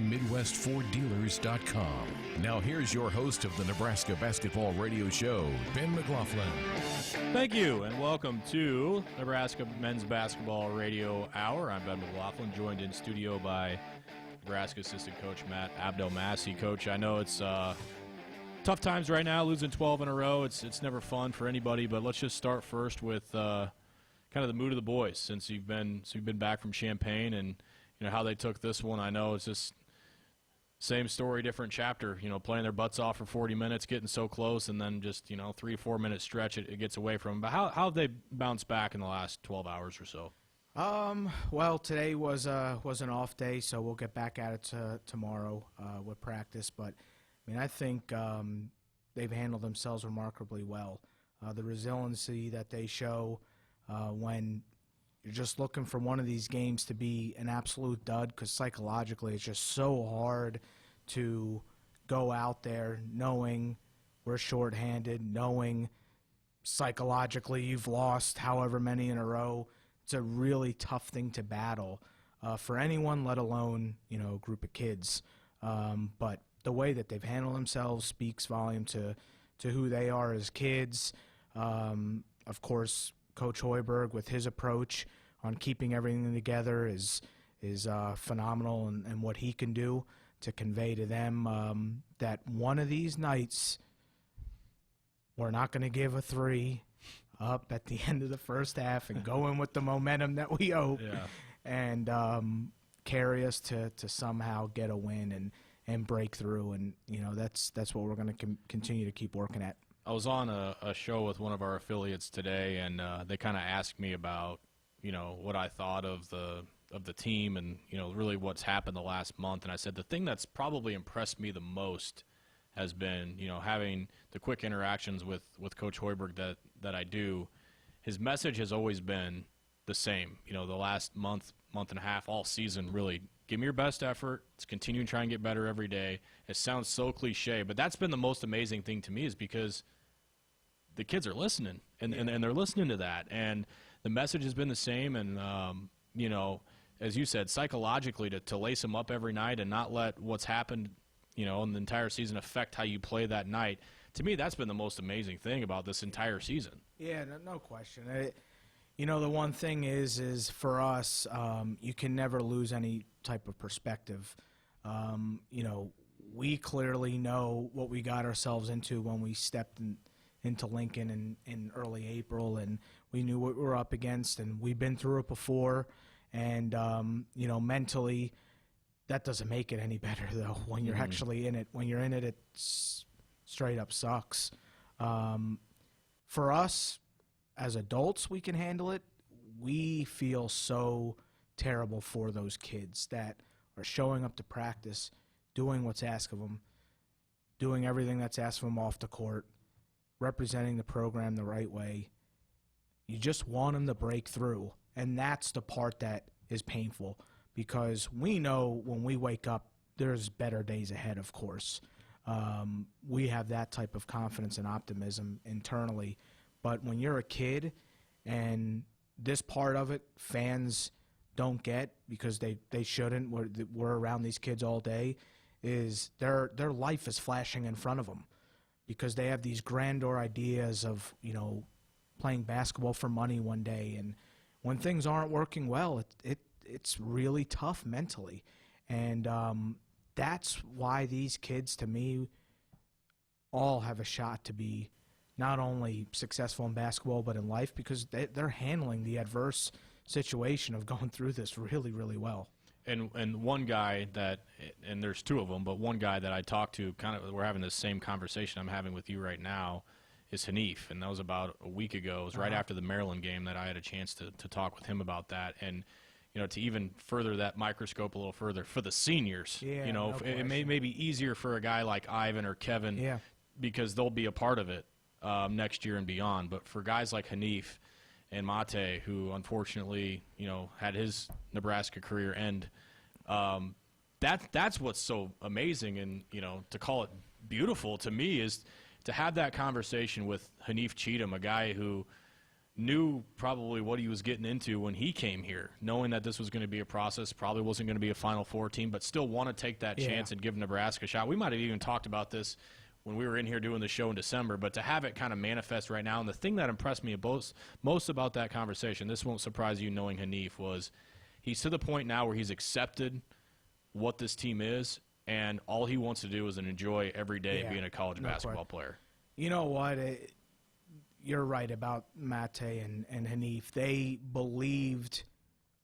MidwestFordDealers.com. Now here's your host of the Nebraska Basketball Radio Show, Ben McLaughlin. Thank you, and welcome to Nebraska Men's Basketball Radio Hour. I'm Ben McLaughlin, joined in studio by Nebraska assistant coach Matt Abdelmassih. Coach, I know it's tough times right now, losing 12 in a row. It's never fun for anybody, but let's just start first with kind of the mood of the boys since you've been back from Champaign, and how they took this one. I know it's just same story, different chapter. Playing their butts off for 40 minutes, getting so close, and then just 3 or 4 minute stretch it gets away from them. But how have they bounced back in the last 12 hours or so? Well, today was an off day, so we'll get back at it tomorrow with practice. But I think they've handled themselves remarkably well. The resiliency that they show when you're just looking for one of these games to be an absolute dud, because psychologically it's just so hard to go out there knowing we're shorthanded, knowing psychologically you've lost however many in a row. It's a really tough thing to battle for anyone, let alone a group of kids. But the way that they've handled themselves speaks volume to who they are as kids. Of course, Coach Hoiberg, with his approach on keeping everything together, is phenomenal, and what he can do to convey to them that one of these nights we're not going to give a three up at the end of the first half and go in with the momentum that we hope, and carry us to somehow get a win and break through. And that's what we're going to continue to keep working at. I was on a show with one of our affiliates today, and they kind of asked me about, what I thought of the team and, really what's happened the last month. And I said the thing that's probably impressed me the most has been, having the quick interactions with Coach Hoiberg that I do. His message has always been the same. The last month and a half, all season, really, give me your best effort. Let's continue to try and get better every day. It sounds so cliche, but that's been the most amazing thing to me, is because the kids are listening, and they're listening to that. And the message has been the same. And, as you said, psychologically to lace them up every night and not let what's happened, in the entire season affect how you play that night. To me, that's been the most amazing thing about this entire season. Yeah, no question. The one thing is for us, you can never lose any type of perspective. We clearly know what we got ourselves into when we stepped into Lincoln in early April, and we knew what we were up against, and we've been through it before. And, mentally, that doesn't make it any better, though, when you're actually in it. When you're in it, it straight up sucks. For us, as adults, we can handle it. We feel so terrible for those kids that are showing up to practice, doing what's asked of them, doing everything that's asked of them off the court, representing the program the right way. You just want them to break through, and that's the part that is painful, because we know when we wake up there's better days ahead, of course. We have that type of confidence and optimism internally. But when you're a kid, and this part of it fans don't get because they shouldn't, we're around these kids all day, is their life is flashing in front of them because they have these grandeur ideas of, playing basketball for money one day. And when things aren't working well, it's really tough mentally. And that's why these kids, to me, all have a shot to be not only successful in basketball but in life, because they're handling the adverse situation of going through this really, really well. And one guy that, and there's two of them, but one guy that I talked to, kind of, we're having this same conversation I'm having with you right now, is Hanif, and that was about a week ago. It was right after the Maryland game that I had a chance to talk with him about that. And to even further that microscope a little further, for the seniors, it may be easier for a guy like Ivan or Kevin, because they'll be a part of it next year and beyond. But for guys like Hanif and Mate, who unfortunately, had his Nebraska career end, that's what's so amazing, and to call it beautiful to me is to have that conversation with Hanif Cheatham, a guy who, knew probably what he was getting into when he came here, knowing that this was going to be a process, probably wasn't going to be a Final Four team, but still want to take that chance and give Nebraska a shot. We might have even talked about this when we were in here doing the show in December, but to have it kind of manifest right now, and the thing that impressed me most about that conversation, this won't surprise you knowing Hanif, was he's to the point now where he's accepted what this team is, and all he wants to do is enjoy every day being a college basketball player. You know what? You're right about Mate and Hanif. They believed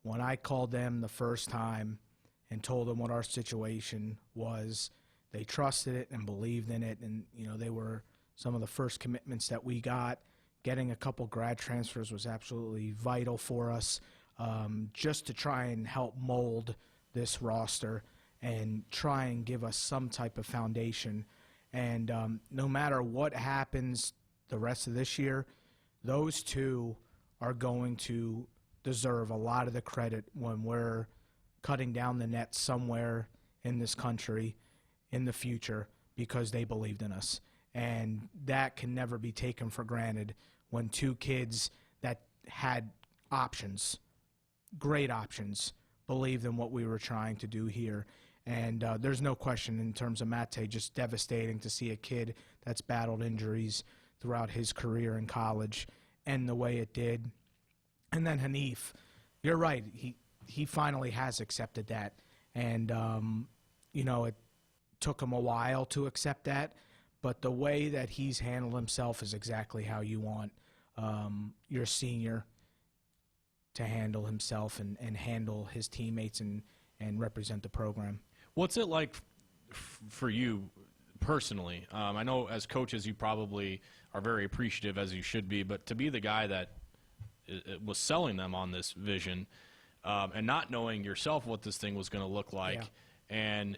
when I called them the first time and told them what our situation was. They trusted it and believed in it, and they were some of the first commitments that we got. Getting a couple grad transfers was absolutely vital for us, just to try and help mold this roster and try and give us some type of foundation. And no matter what happens the rest of this year, those two are going to deserve a lot of the credit when we're cutting down the net somewhere in this country in the future, because they believed in us. And that can never be taken for granted when two kids that had options, great options, believed in what we were trying to do here. And there's no question in terms of Mate, just devastating to see a kid that's battled injuries throughout his career in college and the way it did. And then Hanif, you're right, he finally has accepted that. And, it took him a while to accept that, but the way that he's handled himself is exactly how you want your senior to handle himself and handle his teammates and represent the program. What's it like for you personally? I know as coaches you probably are very appreciative, as you should be, but to be the guy that was selling them on this vision and not knowing yourself what this thing was going to look like, and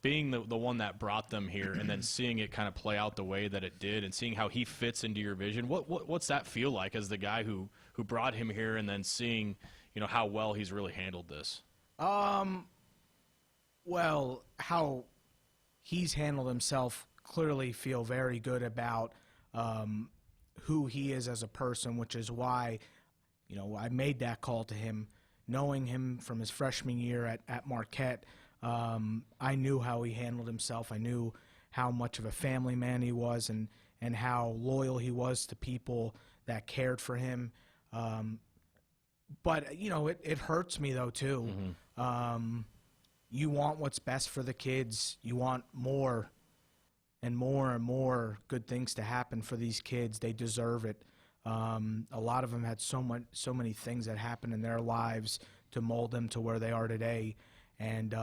being the one that brought them here and then seeing it kind of play out the way that it did and seeing how he fits into your vision, what's that feel like as the guy who brought him here and then seeing how well he's really handled this? Well, how he's handled himself, clearly feel very good about who he is as a person, which is why, I made that call to him, knowing him from his freshman year at Marquette. I knew how he handled himself. I knew how much of a family man he was and how loyal he was to people that cared for him. But, it hurts me, though, too. Mm-hmm. You want what's best for the kids. You want more and more and more good things to happen for these kids. They deserve it. A lot of them had so many things that happened in their lives to mold them to where they are today, and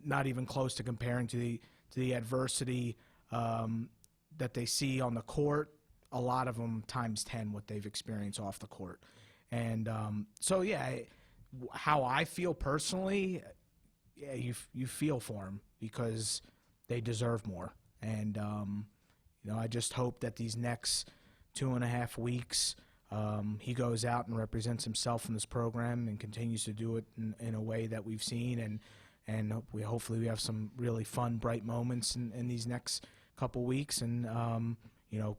not even close to comparing to the adversity that they see on the court. A lot of them times 10 what they've experienced off the court. And how I feel personally, you feel for them because they deserve more. And I just hope that these next 2.5 weeks he goes out and represents himself in this program and continues to do it in a way that we've seen, and hopefully we have some really fun, bright moments in these next couple weeks. And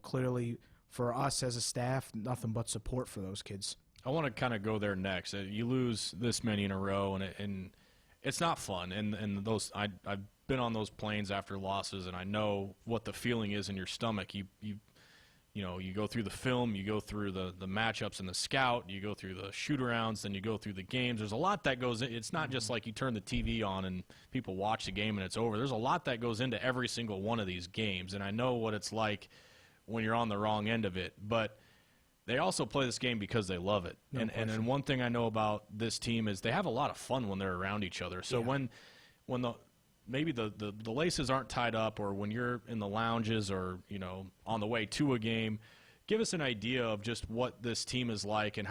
clearly for us as a staff, nothing but support for those kids. I want to kind of go there next. You lose this many in a row, and it's not fun. And those I've been on those planes after losses, and I know what the feeling is in your stomach. You go through the film, you go through the matchups and the scout, you go through the shoot-arounds, then you go through the games. There's a lot that goes in. It's not just like you turn the TV on and people watch the game and it's over. There's a lot that goes into every single one of these games, and I know what it's like when you're on the wrong end of it. But they also play this game because they love it. No and then one thing I know about this team is they have a lot of fun when they're around each other. So when maybe the laces aren't tied up, or when you're in the lounges or on the way to a game, give us an idea of just what this team is like and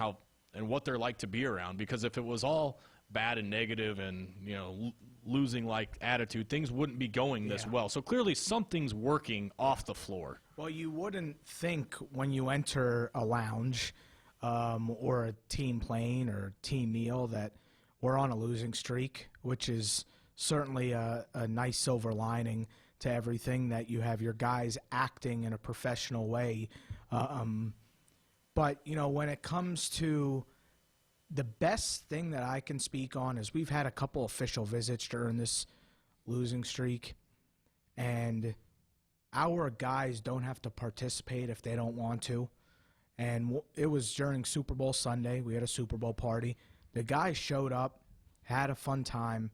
what they're like to be around. Because if it was all bad and negative and losing like attitude, things wouldn't be going this well. So clearly something's working off the floor. Well, you wouldn't think when you enter a lounge or a team plane or team meal that we're on a losing streak, which is certainly a nice silver lining to everything, that you have your guys acting in a professional way. But, when it comes to the best thing that I can speak on is we've had a couple official visits during this losing streak, and our guys don't have to participate if they don't want to. And it was during Super Bowl Sunday. We had a Super Bowl party. The guys showed up, had a fun time.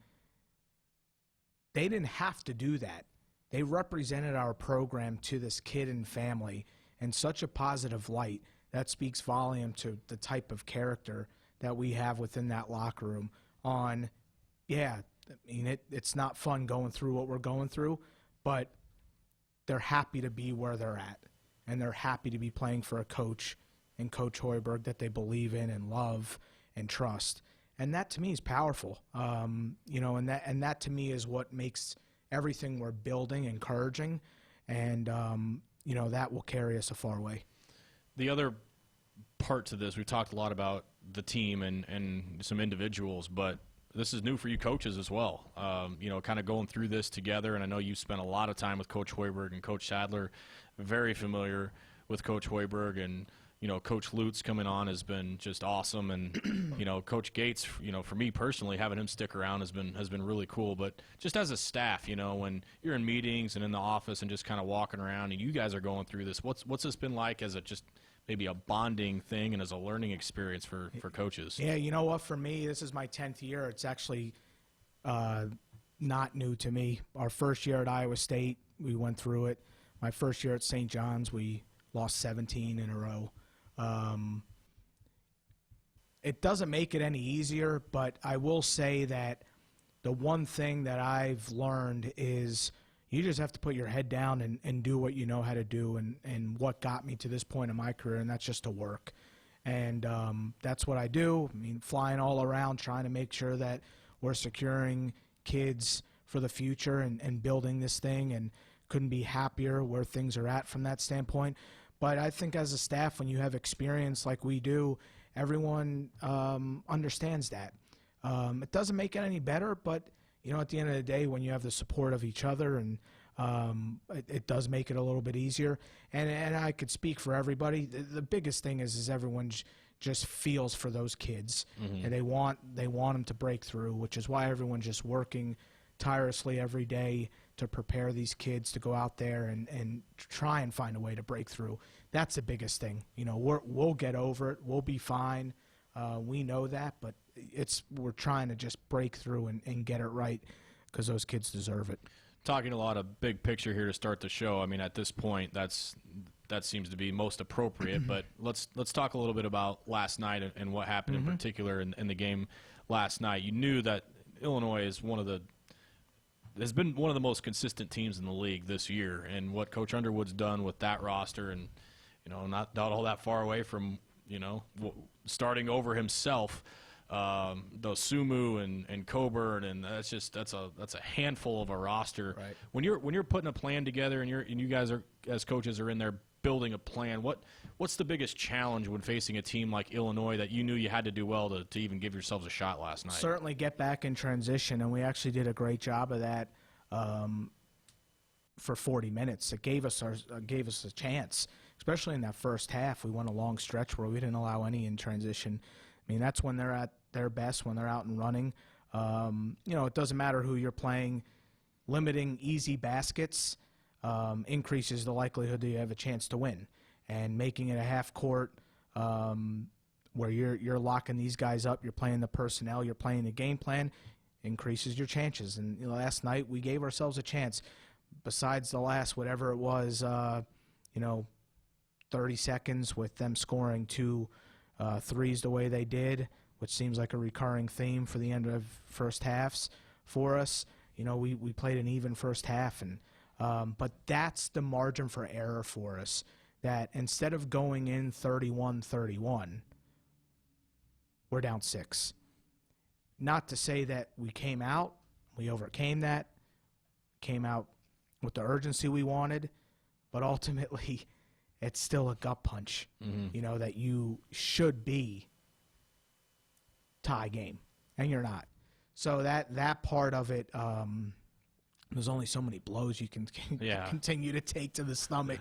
They didn't have to do that. They represented our program to this kid and family in such a positive light that speaks volume to the type of character that we have within that locker room. It's not fun going through what we're going through, but they're happy to be where they're at, and they're happy to be playing for a coach and Coach Hoiberg that they believe in and love and trust. And that to me is powerful, and that to me is what makes everything we're building encouraging, and that will carry us a far way. The other part to this, we talked a lot about the team and some individuals, but this is new for you coaches as well. Kind of going through this together, and I know you spent a lot of time with Coach Hoiberg and Coach Sadler, very familiar with Coach Hoiberg, and Coach Lutz coming on has been just awesome, and Coach Gates, for me personally, having him stick around has been really cool. But just as a staff, when you're in meetings and in the office and just kind of walking around, and you guys are going through this, what's this been like as a just maybe a bonding thing and as a learning experience for coaches? Yeah, you know what? For me, this is my 10th year. It's actually not new to me. Our first year at Iowa State, we went through it. My first year at St. John's, we lost 17 in a row. It doesn't make it any easier, but I will say that the one thing that I've learned is you just have to put your head down and do what you know how to do, and what got me to this point in my career, and that's just to work. And that's what I do. I mean, flying all around trying to make sure that we're securing kids for the future and building this thing, and couldn't be happier where things are at from that standpoint. But I think as a staff, when you have experience like we do, everyone understands that. It doesn't make it any better, but at the end of the day, when you have the support of each other, and it does make it a little bit easier. And I could speak for everybody. The biggest thing is everyone just feels for those kids, Mm-hmm. and they want them to break through, which is why everyone's just working tirelessly every day to prepare these kids to go out there and try and find a way to break through. That's the biggest thing. We'll get over it. We'll be fine. We know that, but we're trying to just break through and get it right, because those kids deserve it. Talking a lot of big picture here to start the show. I mean, at this point, that seems to be most appropriate. But let's talk a little bit about last night and what happened in particular in the game last night. You knew that Illinois has been one of the most consistent teams in the league this year, and what Coach Underwood's done with that roster, and not all that far away from starting over himself. Those Sumu and Coburn, and that's a handful of a roster. Right. When you're putting a plan together, and you guys are, as coaches, are in there building a plan, what's the biggest challenge when facing a team like Illinois that you knew you had to do well to even give yourselves a shot last night? Certainly get back in transition, and we actually did a great job of that for 40 minutes. It gave us a chance, especially in that first half. We went a long stretch where we didn't allow any in transition. I mean, that's when they're at their best, when they're out and running. It doesn't matter who you're playing. Limiting easy baskets increases the likelihood that you have a chance to win. And making it a half court where you're locking these guys up, you're playing the personnel, you're playing the game plan, increases your chances. And last night we gave ourselves a chance. Besides the last, whatever it was, 30 seconds with them scoring two threes the way they did, which seems like a recurring theme for the end of first halves for us. We played an even first half, and but that's the margin for error for us, that instead of going in 31-31, we're down 6. Not to say that we overcame that, came out with the urgency we wanted, but ultimately it's still a gut punch, that you should be tie game, and you're not. So that part of it, there's only so many blows you can continue to take to the stomach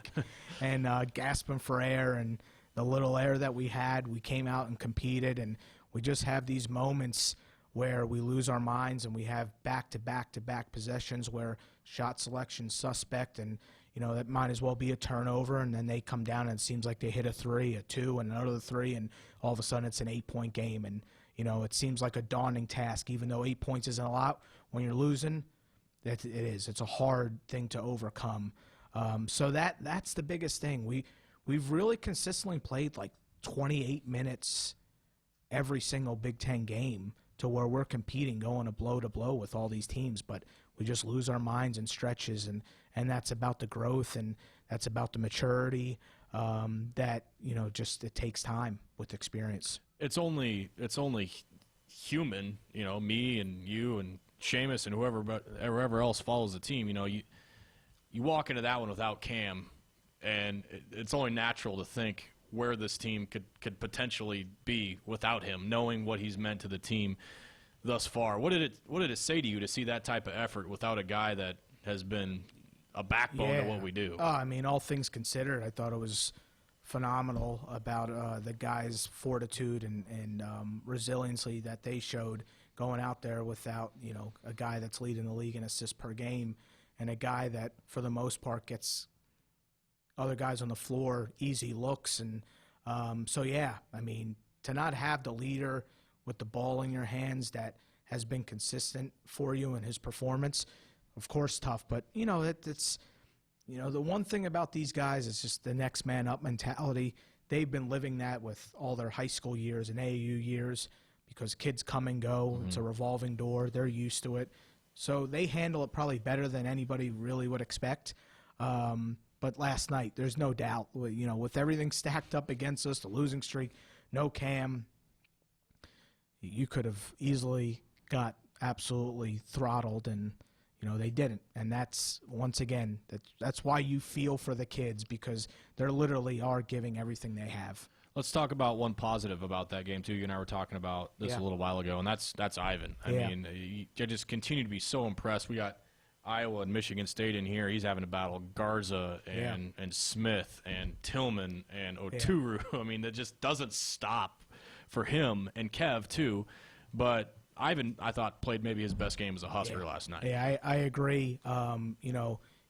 and gasping for air, and the little air that we had, we came out and competed, and we just have these moments where we lose our minds and we have back-to-back-to-back possessions where shot selection suspect, and that might as well be a turnover, and then they come down and it seems like they hit a 3, a 2, and another 3, and all of a sudden it's an 8-point game. And it seems like a daunting task, even though 8 points isn't a lot. When you're losing, it is. It's a hard thing to overcome. So that's the biggest thing. We've really consistently played like 28 minutes every single Big Ten game to where we're competing, going to blow with all these teams, but we just lose our minds in stretches, and that's about the growth, and that's about the maturity that just it takes time with experience. It's only human, me and you and Seamus and whoever else follows the team. You walk into that one without Cam, and it's only natural to think where this team could potentially be without him, knowing what he's meant to the team thus far. What did it say to you to see that type of effort without a guy that has been a backbone to what we do? All things considered, I thought it was phenomenal about the guys' fortitude and resiliency that they showed going out there without a guy that's leading the league in assists per game, and a guy that for the most part gets other guys on the floor easy looks. And to not have the leader with the ball in your hands that has been consistent for you in his performance, of course tough, but it's the one thing about these guys is just the next man up mentality. They've been living that with all their high school years and AAU years because kids come and go. Mm-hmm. It's a revolving door. They're used to it. So they handle it probably better than anybody really would expect. But last night, there's no doubt, with everything stacked up against us, the losing streak, no Cam, you could have easily got absolutely throttled, and they didn't. And that's, once again, that's why you feel for the kids, because they literally are giving everything they have. Let's talk about one positive about that game, too. You and I were talking about this a little while ago, and that's Ivan. I mean, you just continue to be so impressed. We got Iowa and Michigan State in here. He's having to battle Garza and Smith and Tillman and Oturu. I mean, that just doesn't stop for him, and Kev, too. But Ivan, I thought, played maybe his best game as a Husker last night. Yeah, I agree.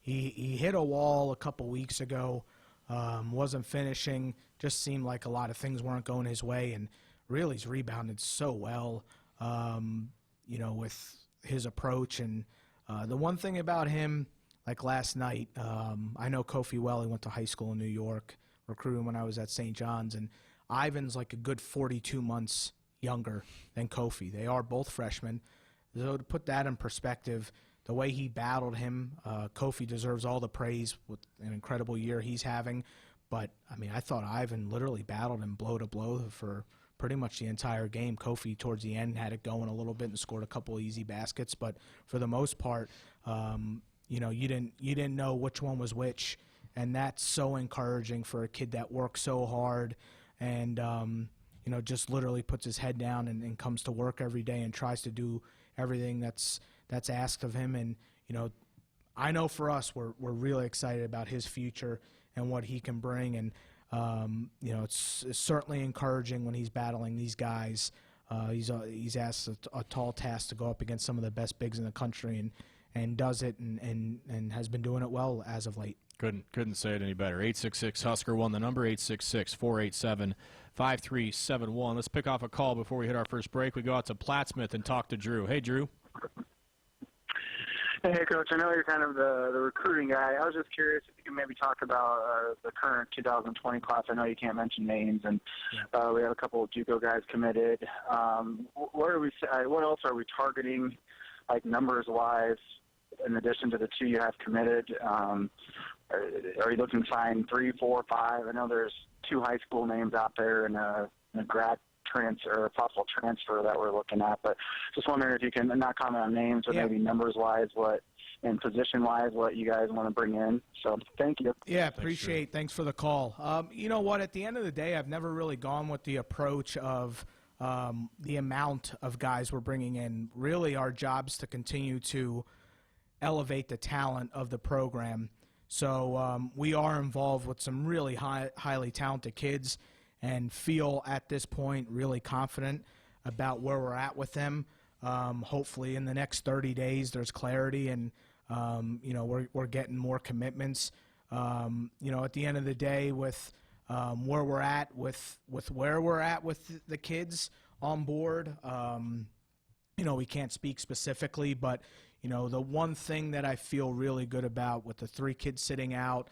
He hit a wall a couple weeks ago, wasn't finishing, just seemed like a lot of things weren't going his way, and really he's rebounded so well, with his approach. And the one thing about him, like last night, I know Kofi well. He went to high school in New York, recruited when I was at St. John's, and Ivan's like a good 42 months younger than Kofi. They are both freshmen. So to put that in perspective, the way he battled him, Kofi deserves all the praise with an incredible year he's having. But, I thought Ivan literally battled him blow to blow for pretty much the entire game. Kofi, towards the end, had it going a little bit and scored a couple of easy baskets. But for the most part, you didn't know which one was which. And that's so encouraging for a kid that works so hard and, just literally puts his head down and comes to work every day and tries to do everything that's asked of him. And, I know for us, we're really excited about his future and what he can bring. And, it's certainly encouraging when he's battling these guys. He's asked a tall task to go up against some of the best bigs in the country and does it and has been doing it well as of late. Couldn't say it any better. 866-HUSKER won the number, 866-487-5371. Let's pick off a call before we hit our first break. We go out to Plattsmouth and talk to Drew. Hey, Drew. Hey, Coach. I know you're kind of the recruiting guy. I was just curious if you could maybe talk about the current 2020 class. I know you can't mention names, and we have a couple of JUCO guys committed. What else are we targeting, like numbers-wise, in addition to the 2 you have committed? Are you looking to sign 3, 4, 5? I know there's 2 high school names out there and a grad transfer or a possible transfer that we're looking at, but just wondering if you can not comment on names, but maybe numbers-wise, and position-wise, what you guys want to bring in. So thank you. Yeah, appreciate. Thanks for the call. You know what? At the end of the day, I've never really gone with the approach of the amount of guys we're bringing in. Really, our job's to continue to elevate the talent of the program. So we are involved with some really highly talented kids and feel at this point really confident about where we're at with them. Hopefully in the next 30 days there's clarity and, we're getting more commitments. At the end of the day with where we're at with the kids on board, we can't speak specifically, but the one thing that I feel really good about with the 3 kids sitting out,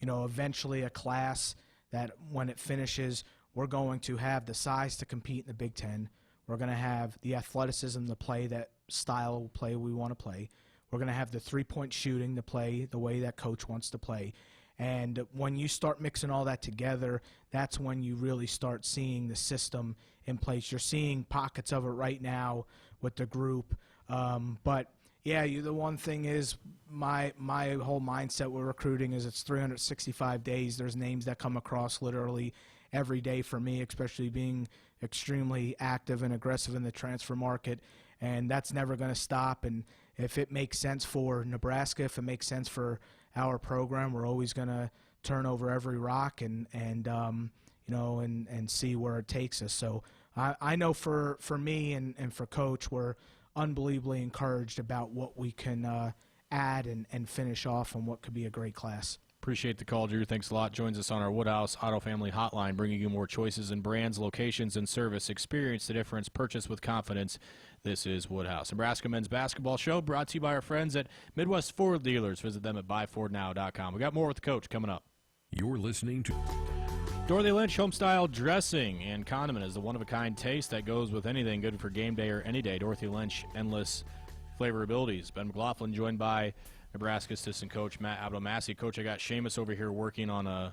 eventually a class that when it finishes, we're going to have the size to compete in the Big Ten. We're going to have the athleticism to play that style of play we want to play. We're going to have the 3-point shooting to play the way that coach wants to play. And when you start mixing all that together, that's when you really start seeing the system in place. You're seeing pockets of it right now with the group. But, yeah, the one thing is my whole mindset with recruiting is it's 365 days. There's names that come across literally every day for me, especially being extremely active and aggressive in the transfer market, and that's never going to stop. And if it makes sense for Nebraska, if it makes sense for our program, we're always going to turn over every rock and see where it takes us. So I know for me and for Coach, we're unbelievably encouraged about what we can add and finish off on what could be a great class. Appreciate the call, Drew. Thanks a lot. Joins us on our Woodhouse Auto Family Hotline, bringing you more choices in brands, locations, and service. Experience the difference. Purchase with confidence. This is Woodhouse. Nebraska Men's Basketball Show brought to you by our friends at Midwest Ford Dealers. Visit them at buyfordnow.com. We got more with the coach coming up. You're listening to Dorothy Lynch Homestyle Dressing and Condiment is the one-of-a-kind taste that goes with anything good for game day or any day. Dorothy Lynch, endless flavor abilities. Ben McLaughlin joined by Nebraska assistant coach Matt Abdelmassih. Coach, I got Seamus over here working on an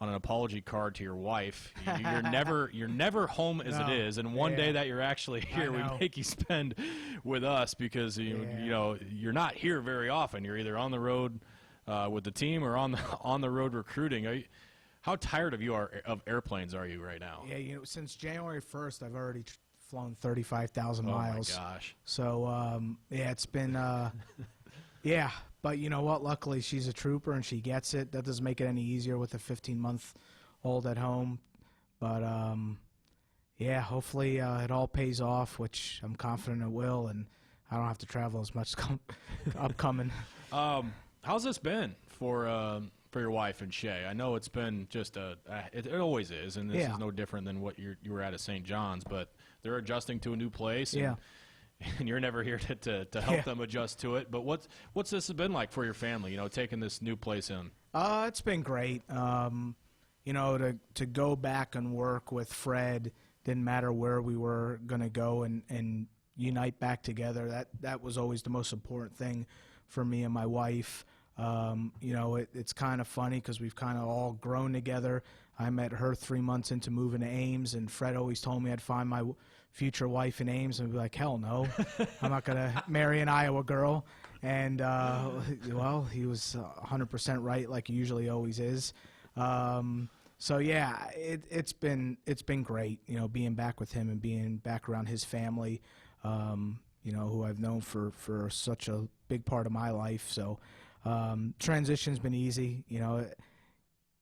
apology card to your wife. You're never home as it is, and one day that you're actually here, we make you spend with us because you're not here very often. You're either on the road with the team or on the road recruiting. How tired of airplanes are you right now? Yeah, since January 1st, I've already flown 35,000 miles. Oh my gosh! So it's been yeah. But you know what? Luckily, she's a trooper and she gets it. That doesn't make it any easier with a 15-month-old at home. But, hopefully it all pays off, which I'm confident it will, and I don't have to travel as much upcoming. How's this been for your wife and Shay? I know it's been just it always is, and this is no different than what you were at St. John's, but they're adjusting to a new place. And you're never here to help them adjust to it. But what's this been like for your family, taking this new place in? It's been great. To go back and work with Fred, didn't matter where we were going to go and unite back together. That was always the most important thing for me and my wife. It's kind of funny because we've kind of all grown together. I met her 3 months into moving to Ames, and Fred always told me I'd find my future wife in Ames, and I'd be like, hell no, I'm not going to marry an Iowa girl. And, he was 100% right, like he usually always is. It's been great, being back with him and being back around his family, who I've known for such a big part of my life. So transition's been easy.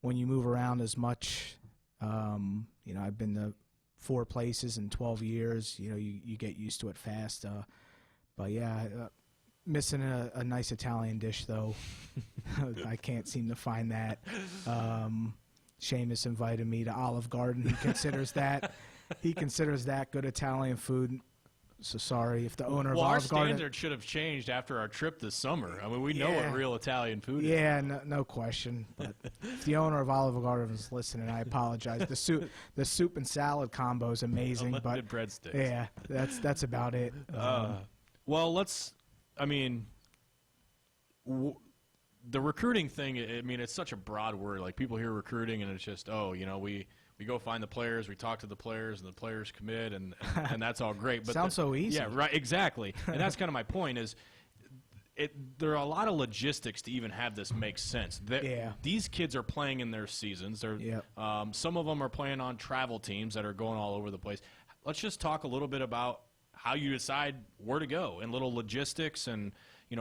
When you move around as much, I've been to 4 places in 12 years, you get used to it fast. Missing a nice Italian dish, though. I can't seem to find that. Seamus invited me to Olive Garden. He considers that good Italian food. So sorry if the owner of Olive Garden. Our standard should have changed after our trip this summer. I mean, we know what real Italian food is. Yeah, no question. But if the owner of Olive Garden is listening, I apologize. The soup and salad combo is amazing. Unlimited breadsticks. Yeah, that's about it. The recruiting thing, it's such a broad word. Like, people hear recruiting, and it's just, we go find the players, we talk to the players, and the players commit, and that's all great. But sounds so easy. Yeah, right, exactly. And that's kind of my point is there are a lot of logistics to even have this make sense. These kids are playing in their seasons. Some of them are playing on travel teams that are going all over the place. Let's just talk a little bit about how you decide where to go and little logistics and,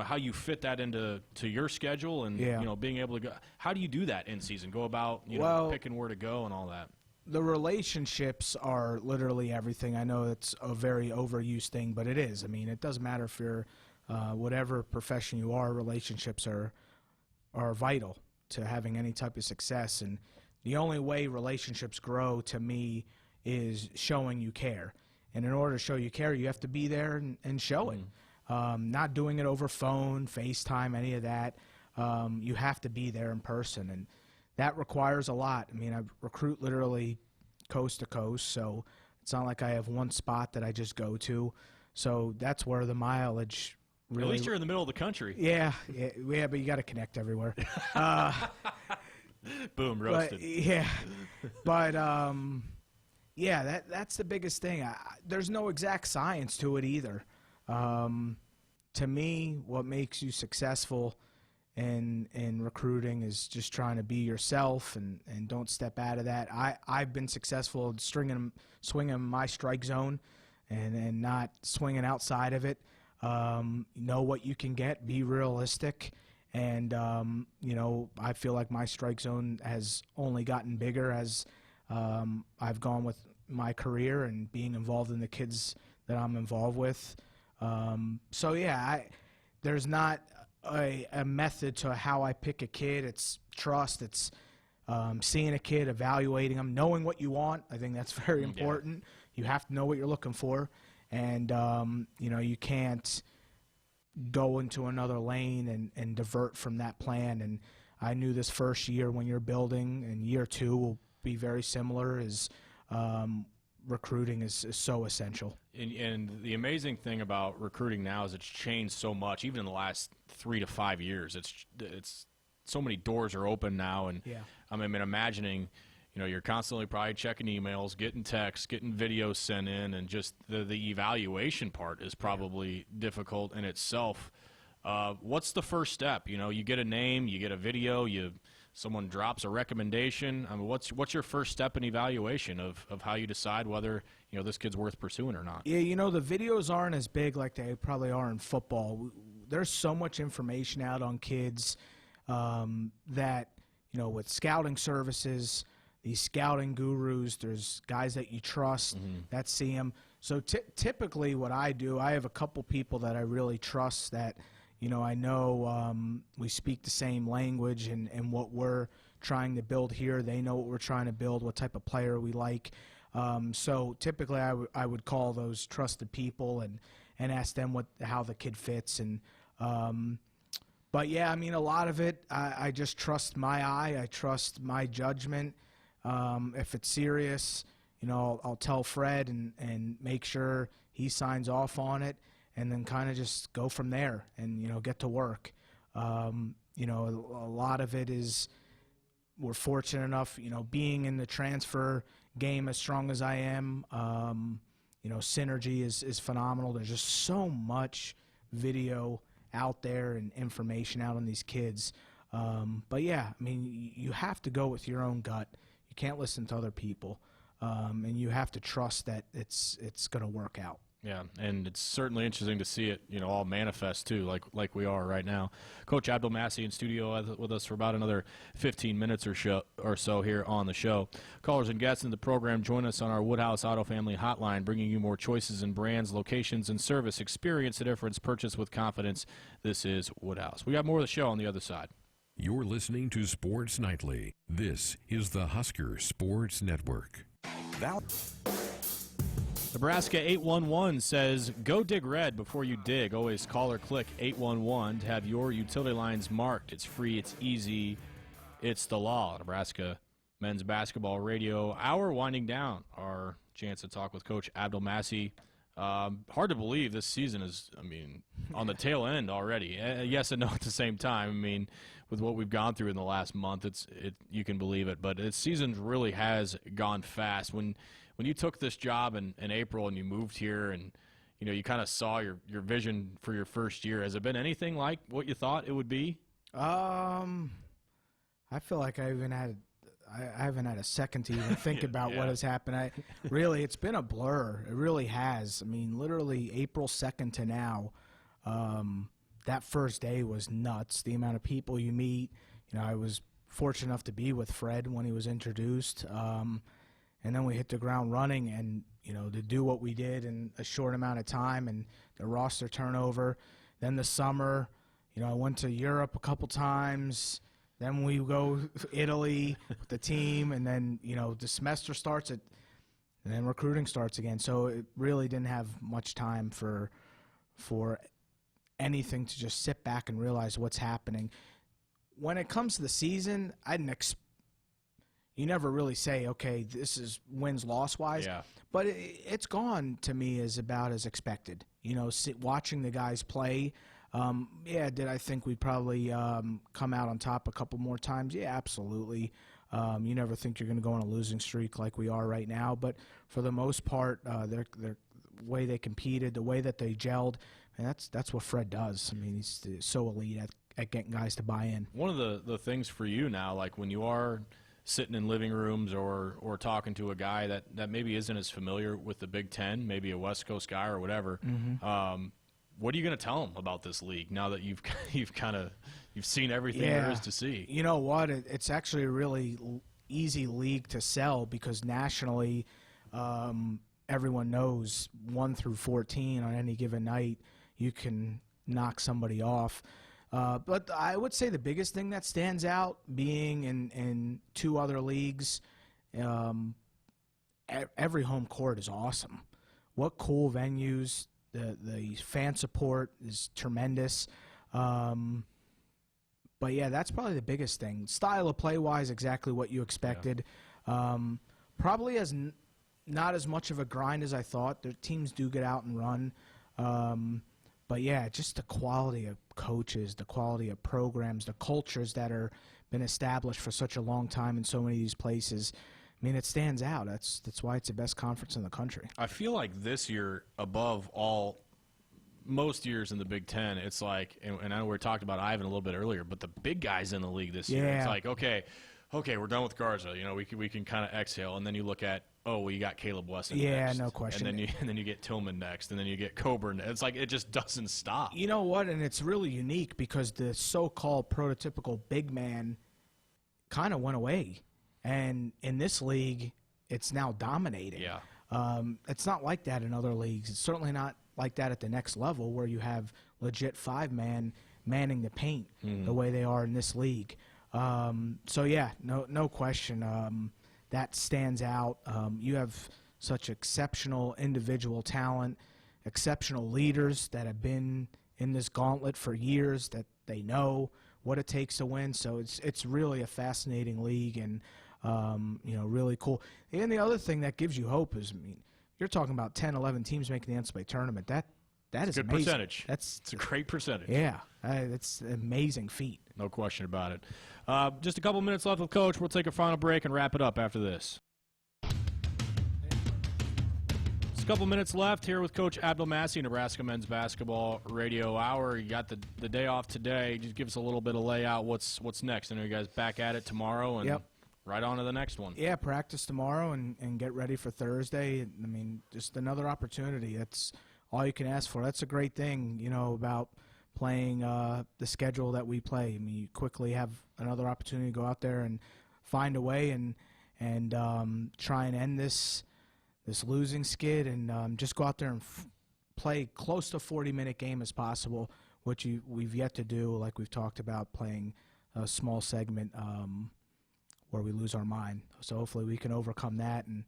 how you fit that into your schedule and, being able to go. How do you do that in season? Go about, picking where to go and all that. The relationships are literally everything. I know it's a very overused thing, but it is. I mean, it doesn't matter if you're whatever profession you are, relationships are vital to having any type of success. And the only way relationships grow, to me, is showing you care. And in order to show you care, you have to be there and show it. Not doing it over phone, FaceTime, any of that. You have to be there in person, and that requires a lot. I mean, I recruit literally coast to coast, so it's not like I have one spot that I just go to. So that's where the mileage really... At least you're in the middle of the country. Yeah, but you got to connect everywhere. Boom, roasted. That's the biggest thing. There's no exact science to it either. To me, what makes you successful in recruiting is just trying to be yourself and don't step out of that. I've been successful swinging my strike zone and not swinging outside of it. Know what you can get, be realistic, and I feel like my strike zone has only gotten bigger as I've gone with my career and being involved in the kids that I'm involved with. There's not a method to how I pick a kid. It's trust. It's seeing a kid, evaluating them, knowing what you want. I think that's very important. You have to know what you're looking for, and you can't go into another lane and divert from that plan. And I knew this first year when you're building, and year two will be very similar, is recruiting is so essential. And the amazing thing about recruiting now is it's changed so much, even in the last 3 to 5 years. It's so many doors are open now, and I mean, imagining, you're constantly probably checking emails, getting texts, getting videos sent in, and just the evaluation part is probably difficult in itself. What's the first step? You get a name, you get a video, someone drops a recommendation. I mean, what's your first step in evaluation of how you decide whether this kid's worth pursuing or not? Yeah, the videos aren't as big like they probably are in football. There's so much information out on kids that with scouting services, these scouting gurus, there's guys that you trust that see them. So typically, what I do, I have a couple people that I really trust that. I know we speak the same language and what we're trying to build here. They know what we're trying to build, what type of player we like. So typically I would call those trusted people and ask them how the kid fits. And but yeah, I mean, a lot of it, I just trust my eye. I trust my judgment. If it's serious, I'll tell Fred and make sure he signs off on it. And then kind of just go from there and, get to work. A lot of it is we're fortunate enough, being in the transfer game as strong as I am, synergy is phenomenal. There's just so much video out there and information out on these kids. But, yeah, I mean, you have to go with your own gut. You can't listen to other people. And you have to trust that it's going to work out. Yeah, and it's certainly interesting to see it, all manifest too, like we are right now. Coach Abdelmassih in studio with us for about another 15 minutes or so here on the show. Callers and guests in the program, join us on our Woodhouse Auto Family Hotline, bringing you more choices in brands, locations, and service. Experience the difference. Purchase with confidence. This is Woodhouse. We got more of the show on the other side. You're listening to Sports Nightly. This is the Husker Sports Network. Nebraska 811 says, go dig red before you dig. Always call or click 811 to have your utility lines marked. It's free, it's easy, it's the law. Nebraska men's basketball radio hour winding down. Our chance to talk with Coach Abdelmassih. Hard to believe this season is, on the tail end already. Yes and no at the same time. With what we've gone through in the last month, you can believe it. But this season really has gone fast. When you took this job in April and you moved here and, you kind of saw your vision for your first year, has it been anything like what you thought it would be? I feel like I I haven't had a second to even think about what has happened. Really, it's been a blur. It really has. I mean, literally April 2nd to now, that first day was nuts. The amount of people you meet. I was fortunate enough to be with Fred when he was introduced, and then we hit the ground running, and to do what we did in a short amount of time, and the roster turnover. Then the summer, I went to Europe a couple times. Then we go to Italy with the team, and then the semester starts and then recruiting starts again. So it really didn't have much time for anything to just sit back and realize what's happening. When it comes to the season, you never really say, okay, this is wins loss wise, but it's gone to me as about as expected. Watching the guys play. Did I think we'd probably come out on top a couple more times? Yeah, absolutely. You never think you're going to go on a losing streak like we are right now, but for the most part, the way they competed, the way that they gelled, and that's what Fred does. I mean, he's so elite at getting guys to buy in. One of the things for you now, like when you are sitting in living rooms or talking to a guy that maybe isn't as familiar with the Big Ten, maybe a West Coast guy or whatever, what are you going to tell them about this league now that you've seen everything there is to see? You know what? It's actually a really easy league to sell because nationally, everyone knows 1 through 14 on any given night you can knock somebody off. But I would say the biggest thing that stands out being in 2 other leagues, every home court is awesome. What cool venues. The fan support is tremendous. But, yeah, that's probably the biggest thing. Style of play-wise, exactly what you expected. Probably not as much of a grind as I thought. Their teams do get out and run. But, yeah, just the quality of coaches, the quality of programs, the cultures that are been established for such a long time in so many of these places. I mean, it stands out. That's why it's the best conference in the country. I feel like this year, above all, most years in the Big Ten, it's like, and I know we talked about Ivan a little bit earlier, but the big guys in the league this year, it's like, okay, we're done with Garza. We can kind of exhale, and then you look at, you got Caleb Wesson next. No question. And then you get Tillman next, and then you get Coburn. It's like it just doesn't stop. You know what? And it's really unique because the so-called prototypical big man kind of went away. And in this league, it's now dominating. Yeah. It's not like that in other leagues. It's certainly not like that at the next level where you have legit 5-man manning the paint the way they are in this league. No question. That stands out. You have such exceptional individual talent, exceptional leaders that have been in this gauntlet for years that they know what it takes to win. So it's really a fascinating league and really cool. And the other thing that gives you hope is, you're talking about 10, 11 teams making the NCAA tournament. That is a good amazing. Percentage. It's a great percentage. Yeah, it's an amazing feat. No question about it. Just a couple minutes left with Coach. We'll take a final break and wrap it up after this. Just a couple minutes left here with Coach Abdelmassih, Nebraska Men's Basketball Radio Hour. You got the day off today. Just give us a little bit of layout. What's next? I know you guys back at it tomorrow and right on to the next one. Yeah, practice tomorrow and get ready for Thursday. Just another opportunity. That's all you can ask for. That's a great thing, about playing the schedule that we play. You quickly have another opportunity to go out there and find a way and try and end this losing skid and just go out there and play close to a 40-minute game as possible, which we've yet to do, like we've talked about, playing a small segment where we lose our mind. So hopefully we can overcome that and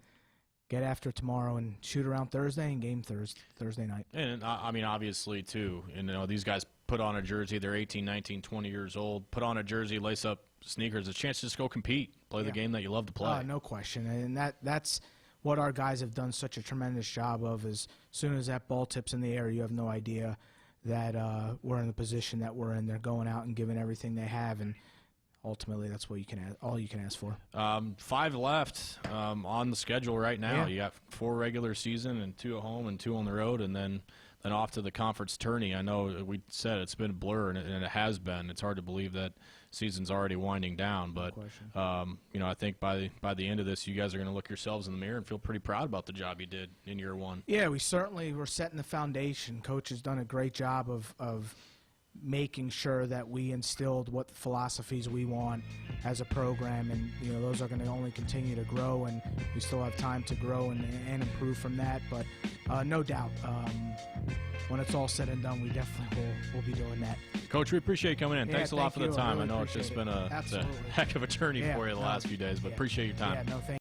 get after tomorrow and shoot around Thursday and game Thursday night. And, obviously, too, these guys put on a jersey. They're 18, 19, 20 years old. Put on a jersey, lace up sneakers, a chance to just go compete, play the game that you love to play. No question. And that's what our guys have done such a tremendous job of. As soon as that ball tips in the air, you have no idea that we're in the position that we're in. They're going out and giving everything they have, and ultimately that's what all you can ask for. 5 left on the schedule right now. Yeah. You got 4 regular season and 2 at home and 2 on the road, and then off to the conference tourney. I know we said it's been a blur, and it has been. It's hard to believe that season's already winding down. But I think by the end of this, you guys are going to look yourselves in the mirror and feel pretty proud about the job you did in year one. Yeah, we certainly were setting the foundation. Coach has done a great job of making sure that we instilled what philosophies we want as a program, and those are going to only continue to grow, and we still have time to grow and improve from that. But no doubt, when it's all said and done, we definitely will be doing that. Coach, we appreciate you coming in. Yeah, Thanks a lot for the time. Really I know it's just been a heck of a journey for you the last few days, but appreciate your time. Yeah, no, thank